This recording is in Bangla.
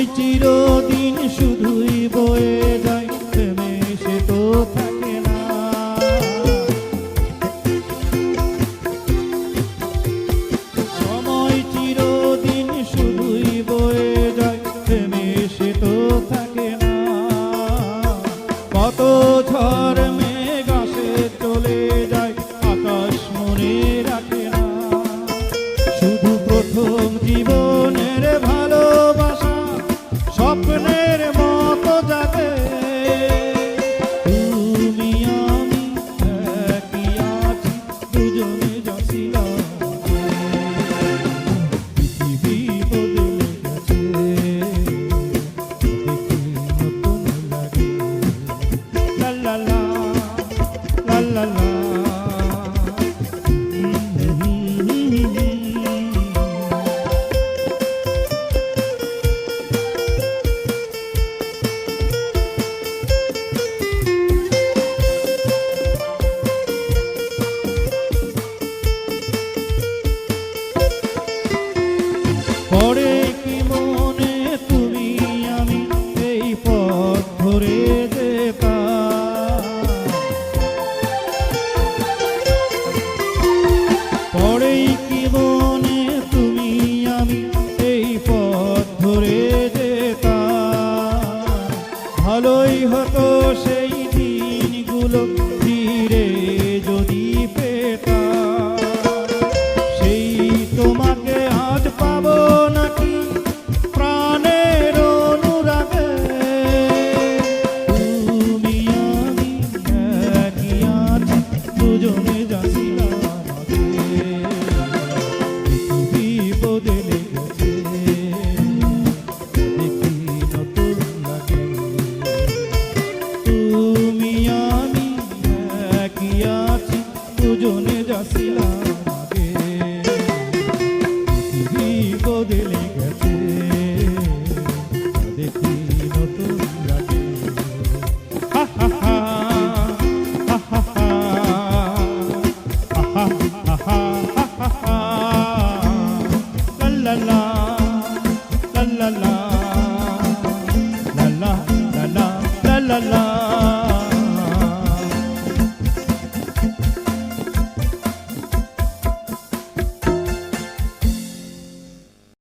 সময় চিরদিন শুধুই বয়ে যায়, থেমে সে তো থাকে না। সময় চিরদিন শুধুই বয়ে যায়, থেমে সে তো থাকে না। কত ঝড় মেঘ আসে চলে যায়, আকাশ মনে রাখে না। শুধু প্রথম জীবনের ভালোবাসা স্বপ্নের মতো জাগে। তুমি আমি একই আছি, দুজনে যাচ্ছিলাম। পৃথিবী বদলে গেছে, দেখে নতুন লাগে। লা লা লা লা লা লা। পড়ে কি মনে তুমি আমি এই পথ ধরে যেতাম। পড়ে কি মনে তুমি আমি এই পথ ধরে যেতাম। ভালোই হতো সেই দিনগুলো ফিরে যদি পেতাম। সেই তোমাকে আজ পাবো নাকি প্রাণের অনুরাগে। তুমি আমি একই আছি, দুজনে যাচ্ছিলাম আগে। পৃথিবী বদলে গেছে, দেখি নতুন লাগে। তুমি আমি একই আছি, দুজনে যাচ্ছিলাম আগে। পৃথিবী বদলে গেছে, দেখি নতুন লাগে। হা হা হা হা হা হা হা হা হা হা হা। লা লা লা লা লা লা লা লা লা লা লা লা।